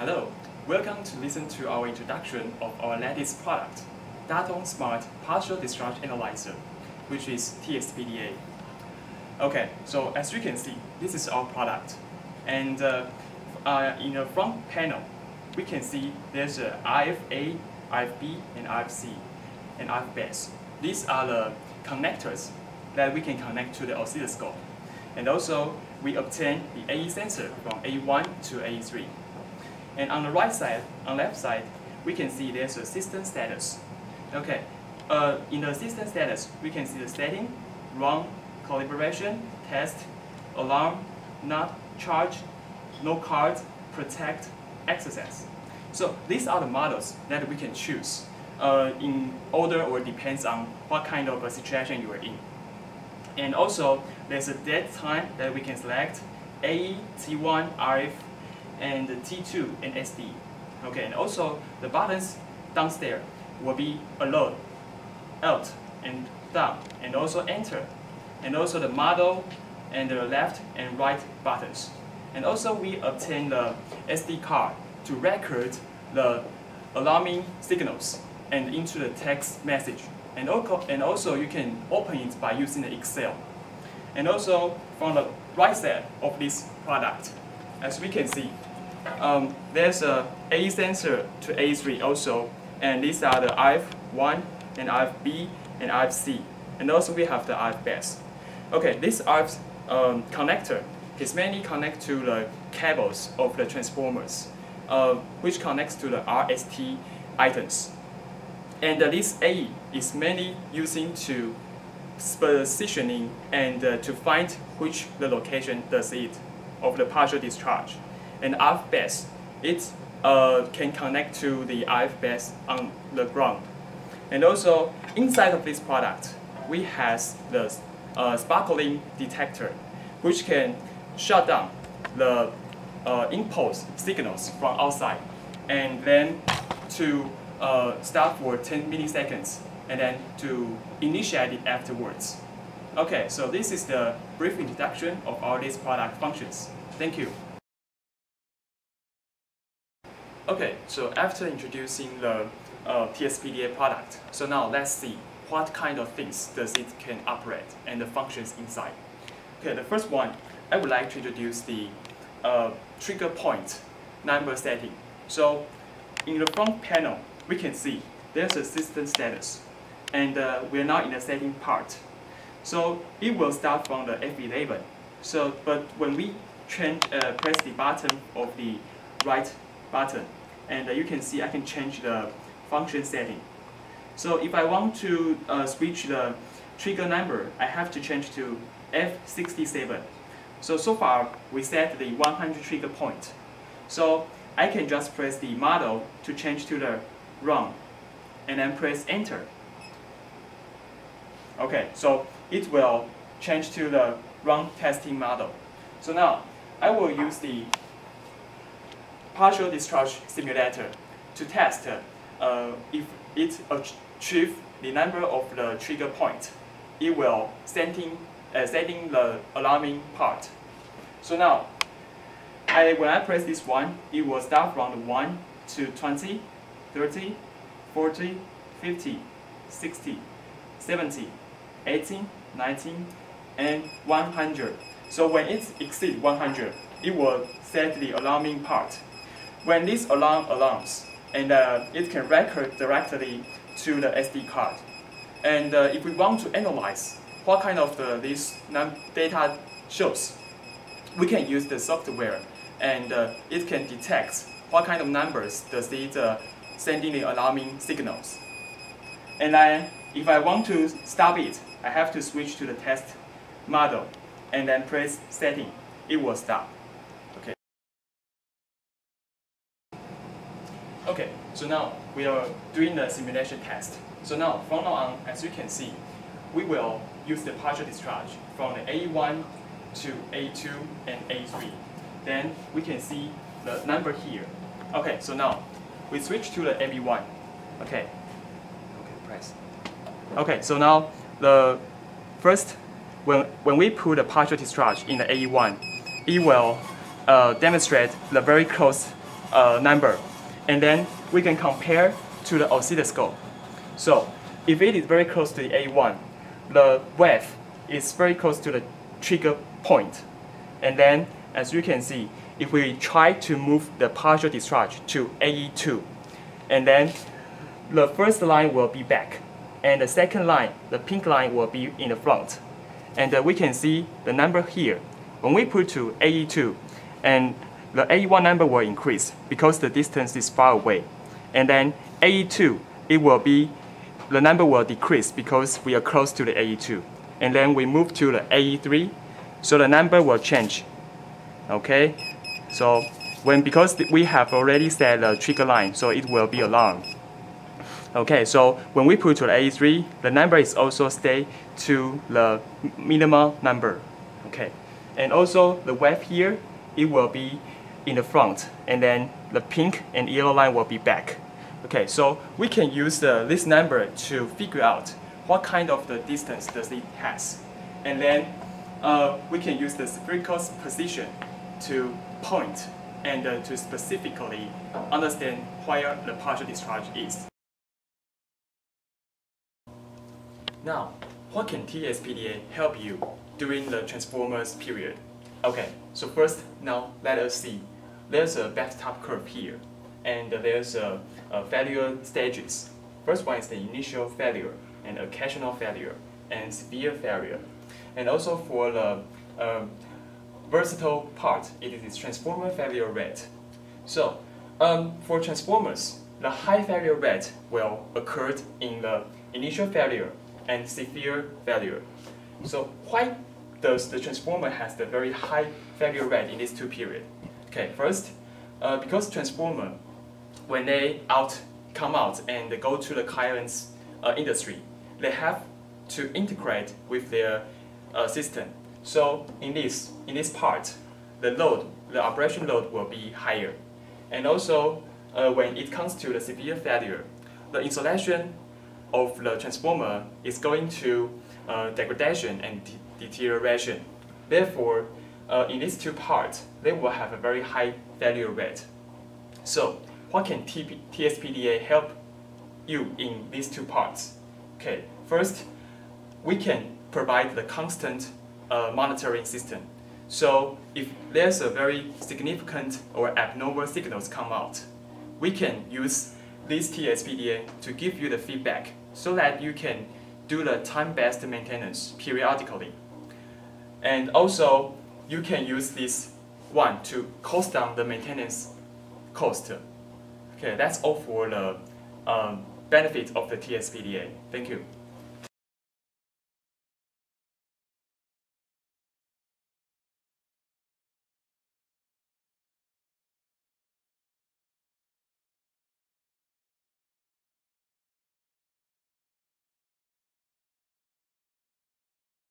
Hello, welcome to listen to our introduction of our latest product, Tatung Smart Partial Discharge Analyzer, which is TSPDA. Okay, so as you can see, this is our product. And in the front panel, we can see there's a IFA, IFB, and IFC, and IFBase. These are the connectors that we can connect to the oscilloscope. And also, we obtain the AE sensor from A1 to A3. And on the right side, on left side, we can see there's a system status. Okay, in the system status, we can see the setting, run, calibration, test, alarm, not charge, no card, protect, exercise. So these are the models that we can choose in order or depends on what kind of a situation you are in. And also, there's a dead time that we can select AE, T1, RF, and T2 and SD. Okay, and also the buttons downstairs will be alert, alt, and down, and also enter, and also the model and the left and right buttons. And also we obtain the SD card to record the alarming signals and into the text message. And also you can open it by using the Excel. And also from the right side of this product, as we can see, there's a AE sensor to A3 also, and these are the IF1 and IFB and IFC, and also we have the IFBase. Okay, this IF connector is mainly connect to the cables of the transformers, which connects to the RST items. And this AE is mainly using to positioning and to find which the location does it of the partial discharge. And IFBase, it can connect to the IFBase on the ground. And also inside of this product, we have the sparkling detector, which can shut down the impulse signals from outside, and then to start for 10 milliseconds, and then to initiate it afterwards. Okay, so this is the brief introduction of all these product functions. Thank you. Okay, so after introducing the TSPDA product, so now let's see what kind of things does it can operate and the functions inside. Okay, the first one, I would like to introduce the trigger point number setting. So in the front panel, we can see there's a system status, and we're now in the setting part. So it will start from the F11. So, but when we press the button of the right button, and you can see I can change the function setting. So if I want to switch the trigger number, I have to change to F67. So far we set the 100 trigger point. So I can just press the model to change to the run, and then press enter. Okay, so it will change to the run testing model. So now I will use the partial discharge simulator to test if it achieves the number of the trigger point. It will setting the alarming part. So now, when I press this one, it will start from 1 to 20, 30, 40, 50, 60, 70, 80, 90, and 100. So when it exceeds 100, it will set the alarming part. When this alarm alarms, and it can record directly to the SD card. And if we want to analyze what kind of this data shows, we can use the software, and it can detect what kind of numbers does it sending the alarming signals. And if I want to stop it, I have to switch to the test model, and then press setting. It will stop. Okay, so now we are doing the simulation test. So now, from now on, as you can see, we will use the partial discharge from the A1 to A2 and A3. Then we can see the number here. Okay, so now we switch to the AB1. Okay, press. Okay, so now the first, when we put the partial discharge in the A1, it will demonstrate the very close number, and then we can compare to the oscilloscope. So if it is very close to the A1, the wave is very close to the trigger point. And then, as you can see, if we try to move the partial discharge to AE2, and then the first line will be back, and the second line, the pink line, will be in the front. And we can see the number here. When we put to AE2, and the AE1 number will increase because the distance is far away. And then AE2, the number will decrease because we are close to the AE2. And then we move to the AE3, so the number will change. Okay, so because we have already set the trigger line, so it will be alarmed. Okay, so when we put to the AE3, the number is also stay to the minimal number. Okay, and also the wave here, it will be in the front, and then the pink and yellow line will be back. Okay, so we can use this number to figure out what kind of the distance does it has, and then we can use the spherical position to point and to specifically understand where the partial discharge is. Now, what can TSPDA help you during the transformers period? Okay, so first, now let us see. There's a bathtub curve here, and there's a failure stages. First one is the initial failure, and occasional failure, and severe failure. And also for the versatile part, it is transformer failure rate. So, for transformers, the high failure rate will occur in the initial failure and severe failure. So why does the transformer has the very high failure rate in these two periods? Okay, first, because transformer, when they come out and they go to the client's industry, they have to integrate with their system. So in this part, the operation load will be higher. And also, when it comes to the severe failure, the insulation of the transformer is going to degradation and deterioration. Therefore, in these two parts, they will have a very high failure rate. So, what can TSPDA help you in these two parts? Okay, first, we can provide the constant monitoring system. So, if there's a very significant or abnormal signals come out, we can use this TSPDA to give you the feedback so that you can do the time-based maintenance periodically. And also, you can use this one to cost down the maintenance cost. Okay, that's all for the benefit of the TSPDA. Thank you.